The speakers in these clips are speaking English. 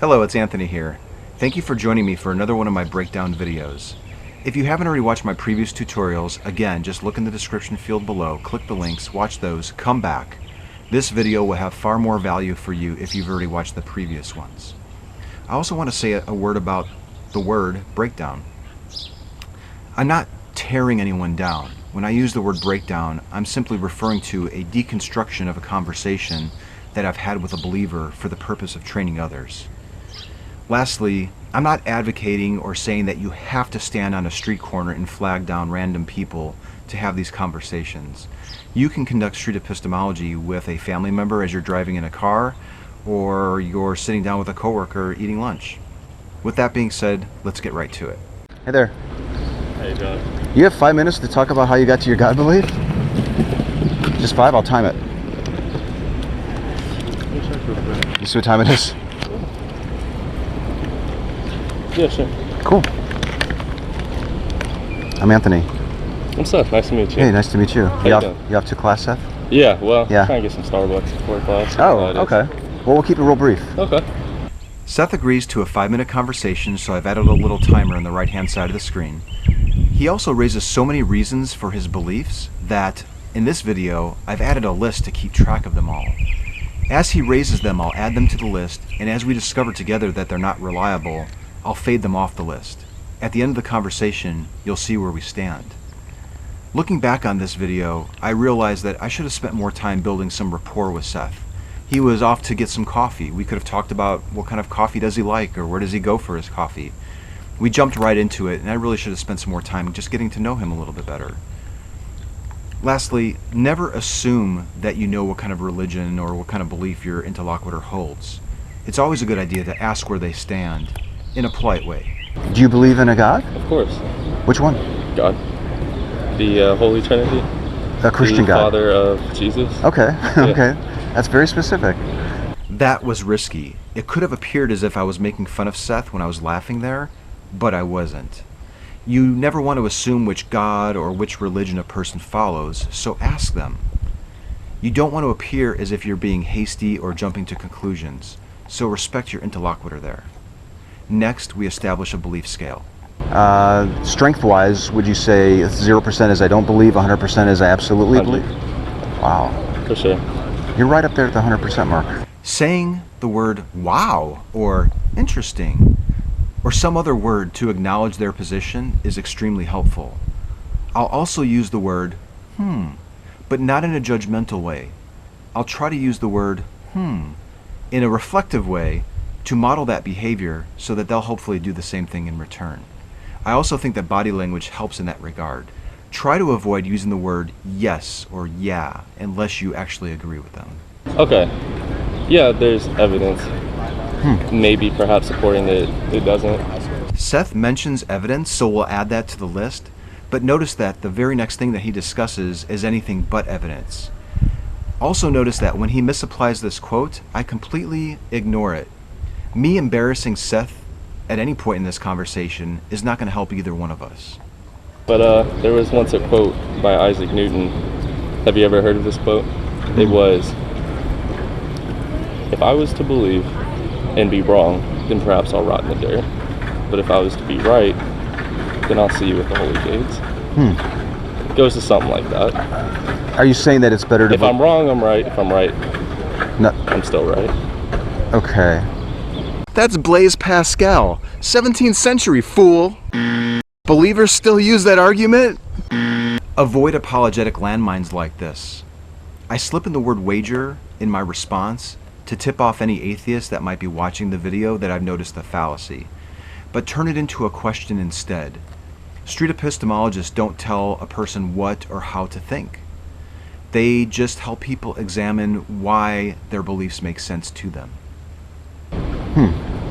Hello, it's Anthony here. Thank you for joining me for another one of my breakdown videos. If you haven't already watched my previous tutorials, again, just look in the description field below, click the links, watch those, come back. This video will have far more value for you if you've already watched the previous ones. I also want to say a word about the word breakdown. I'm not tearing anyone down. When I use the word breakdown, I'm simply referring to a deconstruction of a conversation that I've had with a believer for the purpose of training others. Lastly, I'm not advocating or saying that you have to stand on a street corner and flag down random people to have these conversations. You can conduct street epistemology with a family member as you're driving in a car, or you're sitting down with a coworker eating lunch. With that being said, let's get right to it. Hey there. How you doing? You have 5 minutes to talk about how you got to your God belief? Just 5? I'll time it. You see what time it is? Yeah, sure. Cool. I'm Anthony. I'm Seth. Nice to meet you. Hey, nice to meet you. How you doing? You off to class, Seth? Yeah, well, Yeah. trying to get some Starbucks before class. Oh, okay. Well, we'll keep it real brief. Okay. Seth agrees to a 5-minute conversation, so I've added a little timer on the right-hand side of the screen. He also raises so many reasons for his beliefs that, in this video, I've added a list to keep track of them all. As he raises them, I'll add them to the list, and as we discover together that they're not reliable, I'll fade them off the list. At the end of the conversation, you'll see where we stand. Looking back on this video, I realized that I should have spent more time building some rapport with Seth. He was off to get some coffee. We could have talked about what kind of coffee does he like, or where does he go for his coffee. We jumped right into it, and I really should have spent some more time just getting to know him a little bit better. Lastly, never assume that you know what kind of religion or what kind of belief your interlocutor holds. It's always a good idea to ask where they stand, in a polite way. Do you believe in a God? Of course. Which one? God. The Holy Trinity. A Christian the God. Father of Jesus. Okay, Yeah. okay. That's very specific. That was risky. It could have appeared as if I was making fun of Seth when I was laughing there, but I wasn't. You never want to assume which God or which religion a person follows, so ask them. You don't want to appear as if you're being hasty or jumping to conclusions, so respect your interlocutor there. Next, we establish a belief scale. Strength-wise, would you say 0% is I don't believe, 100% is I absolutely 100. believe? Wow. For sure. You're right up there at the 100% mark. Saying the word wow or interesting or some other word to acknowledge their position is extremely helpful. I'll also use the word but not in a judgmental way. I'll try to use the word in a reflective way to model that behavior so that they'll hopefully do the same thing in return. I also think that body language helps in that regard. Try to avoid using the word yes or yeah unless you actually agree with them. Okay. Yeah, there's evidence. Maybe perhaps supporting that it doesn't. Seth mentions evidence, so we'll add that to the list, but notice that the very next thing that he discusses is anything but evidence. Also notice that when he misapplies this quote, I completely ignore it. Me embarrassing Seth at any point in this conversation is not going to help either one of us. But there was once a quote by Isaac Newton. Have you ever heard of this quote? It was, "If I was to believe and be wrong, then perhaps I'll rot in the dirt. But if I was to be right, then I'll see you with the holy gates." It goes to something like that. Are you saying that it's better to... If I'm wrong, I'm right. If I'm right, No. I'm still right. Okay. That's Blaise Pascal. 17th century, fool. Believers still use that argument? Avoid apologetic landmines like this. I slip in the word wager in my response to tip off any atheists that might be watching the video that I've noticed the fallacy, but turn it into a question instead. Street epistemologists don't tell a person what or how to think. They just help people examine why their beliefs make sense to them.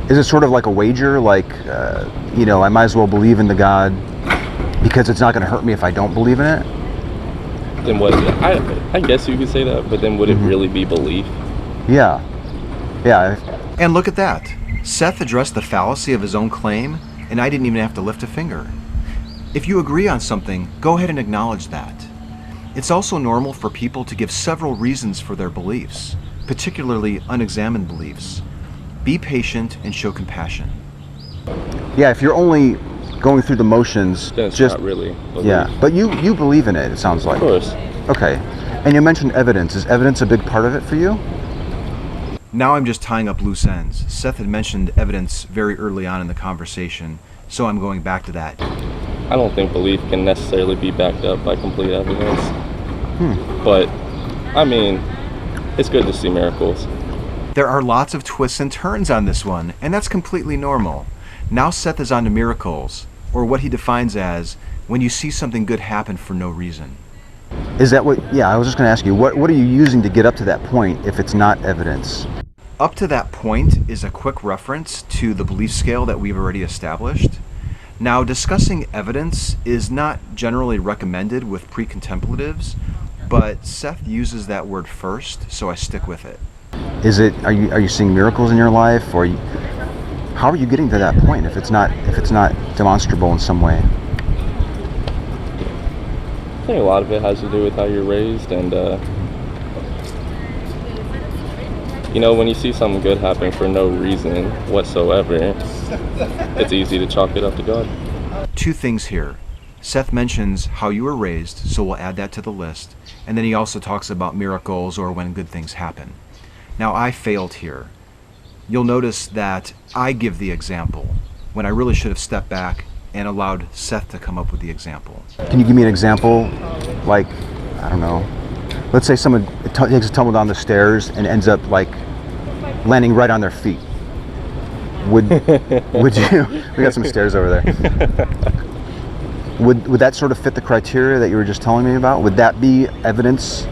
Is it sort of like a wager, like, I might as well believe in the God because it's not going to hurt me if I don't believe in it? Then what? I guess you could say that, but then would it really be belief? Yeah. And look at that. Seth addressed the fallacy of his own claim, and I didn't even have to lift a finger. If you agree on something, go ahead and acknowledge that. It's also normal for people to give several reasons for their beliefs, particularly unexamined beliefs. Be patient and show compassion. Yeah, if you're only going through the motions, Then it's just not really belief. yeah. But you believe in it. It sounds like. Of course. Okay. And you mentioned evidence. Is evidence a big part of it for you? Now I'm just tying up loose ends. Seth had mentioned evidence very early on in the conversation, so I'm going back to that. I don't think belief can necessarily be backed up by complete evidence. But, I mean, it's good to see miracles. There are lots of twists and turns on this one, and that's completely normal. Now Seth is on to miracles, or what he defines as when you see something good happen for no reason. Is that what? Yeah, I was just going to ask you. What are you using to get up to that point if it's not evidence? Up to that point is a quick reference to the belief scale that we've already established. Now, discussing evidence is not generally recommended with pre-contemplatives, but Seth uses that word first, so I stick with it. Is it? Are you seeing miracles in your life, or how are you getting to that point if it's not demonstrable in some way? I think a lot of it has to do with how you're raised, and you know, when you see something good happen for no reason whatsoever, it's easy to chalk it up to God. Two things here. Seth mentions how you were raised, so we'll add that to the list, and then he also talks about miracles or when good things happen. Now, I failed here. You'll notice that I give the example when I really should have stepped back and allowed Seth to come up with the example. Can you give me an example? Like, I don't know. Let's say someone takes a tumble down the stairs and ends up like landing right on their feet. Would you? We got some stairs over there. Would that sort of fit the criteria that you were just telling me about? Would that be evidence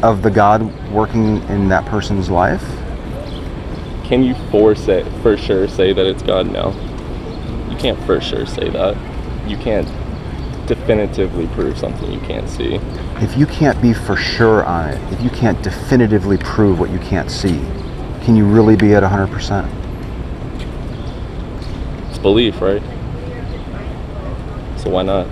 of the God working in that person's life? Can you for sure say that it's God? No. You can't for sure say that. You can't definitively prove something you can't see. If you can't be for sure on it, if you can't definitively prove what you can't see, can you really be at 100%? It's belief, right? So why not?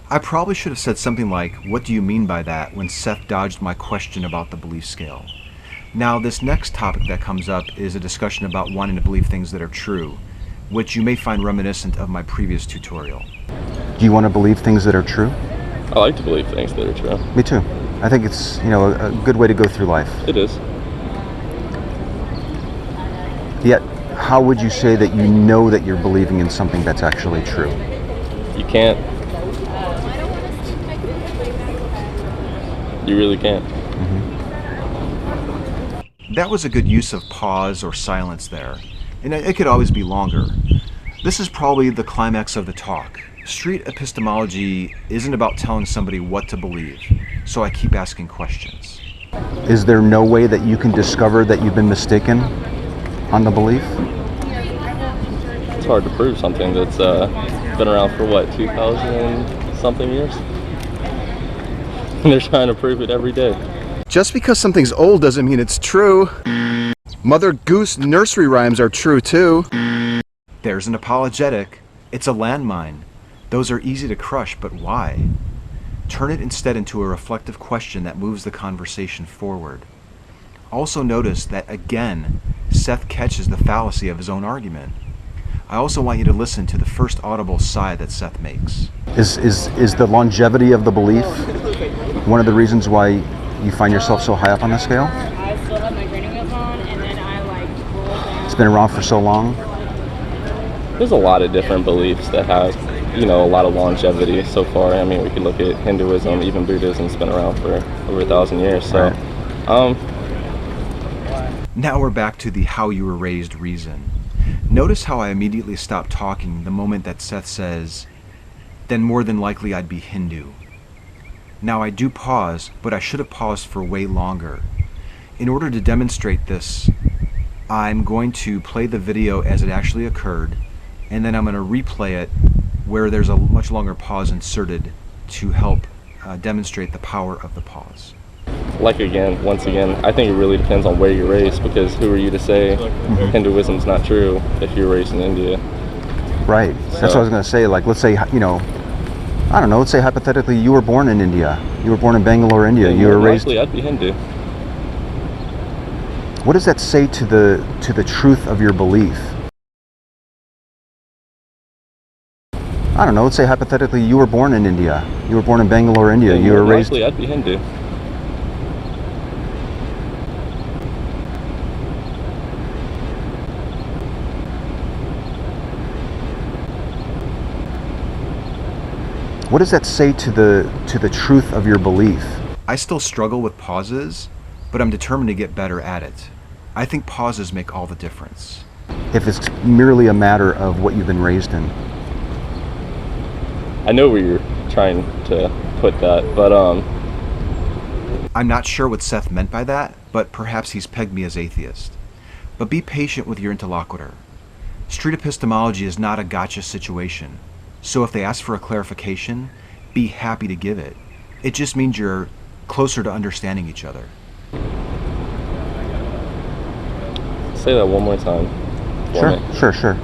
I probably should have said something like, "What do you mean by that?" when Seth dodged my question about the belief scale. Now, this next topic that comes up is a discussion about wanting to believe things that are true, which you may find reminiscent of my previous tutorial. Do you want to believe things that are true? I like to believe things that are true. Me too. I think it's, a good way to go through life. It is. Yet, how would you say that you know that you're believing in something that's actually true? You can't. You really can't. That was a good use of pause or silence there, and it could always be longer. This is probably the climax of the talk. Street epistemology isn't about telling somebody what to believe, so I keep asking questions. Is there no way that you can discover that you've been mistaken on the belief? It's hard to prove something that's been around for 2,000 something years? And they're trying to prove it every day. Just because something's old doesn't mean it's true. Mother Goose nursery rhymes are true too. There's an apologetic. It's a landmine. Those are easy to crush, but why? Turn it instead into a reflective question that moves the conversation forward. Also notice that, again, Seth catches the fallacy of his own argument. I also want you to listen to the first audible sigh that Seth makes. Is the longevity of the belief one of the reasons why you find yourself so high up on the scale? I still have my training wheels on, and then I roll down. It's been around for so long. There's a lot of different beliefs that have, a lot of longevity so far. I mean, we could look at Hinduism, even Buddhism's been around for over 1,000 years. So, Right. Now we're back to the how you were raised reason. Notice how I immediately stopped talking the moment that Seth says, "Then more than likely I'd be Hindu." Now I do pause, but I should have paused for way longer. In order to demonstrate this, I'm going to play the video as it actually occurred, and then I'm going to replay it where there's a much longer pause inserted to help demonstrate the power of the pause. Once again, I think it really depends on where you're raised, because who are you to say Hinduism's not true if you're raised in India? Right. That's what I was going to say. Like, let's say, I don't know, let's say hypothetically you were born in India. You were born in Bangalore, India. You were raised... Likely I'd be Hindu. What does that say to the truth of your belief? I don't know, let's say hypothetically you were born in India. You were born in Bangalore, India. You were raised... I'd be Hindu. What does that say to the truth of your belief? I still struggle with pauses, but I'm determined to get better at it. I think pauses make all the difference. If it's merely a matter of what you've been raised in. I know where you're trying to put that, but I'm not sure what Seth meant by that, but perhaps he's pegged me as atheist. But be patient with your interlocutor. Street epistemology is not a gotcha situation. So if they ask for a clarification, be happy to give it. It just means you're closer to understanding each other. Say that one more time. Sure.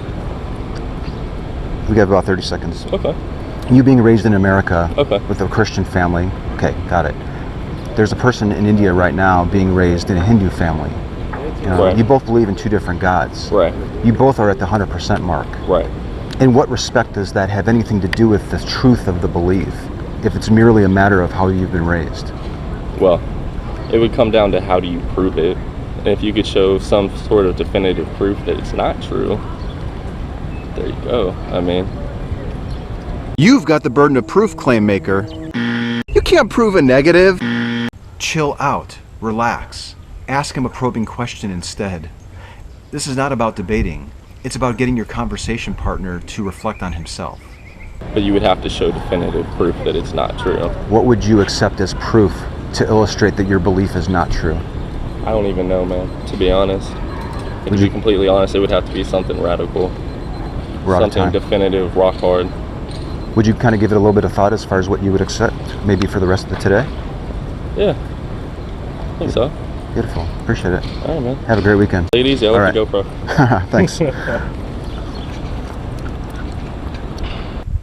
We got about 30 seconds. Okay. You being raised in America Okay. with a Christian family. Okay, got it. There's a person in India right now being raised in a Hindu family. You know, Right. You both believe in two different gods. Right. You both are at the 100% mark. Right. In what respect does that have anything to do with the truth of the belief, if it's merely a matter of how you've been raised? Well, it would come down to how do you prove it. And if you could show some sort of definitive proof that it's not true, there you go. I mean, You've got the burden of proof, claim maker. You can't prove a negative. Chill out. Relax. Ask him a probing question instead. This is not about debating. It's about getting your conversation partner to reflect on himself. but you would have to show definitive proof that it's not true. What would you accept as proof to illustrate that your belief is not true? I don't even know, man, to be honest. And to be completely honest, it would have to be something radical. We're out of Something time. definitive, rock hard. Would you kind of give it a little bit of thought as far as what you would accept, maybe for the rest of the today? Yeah, I think so. Beautiful. Appreciate it. All right, man. Have a great weekend. Take it easy. I All like right. the GoPro. Thanks.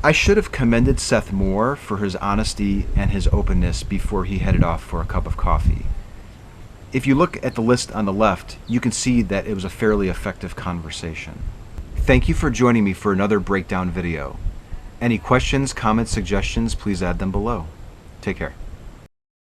I should have commended Seth more for his honesty and his openness before he headed off for a cup of coffee. If you look at the list on the left, you can see that it was a fairly effective conversation. Thank you for joining me for another breakdown video. Any questions, comments, suggestions, please add them below. Take care.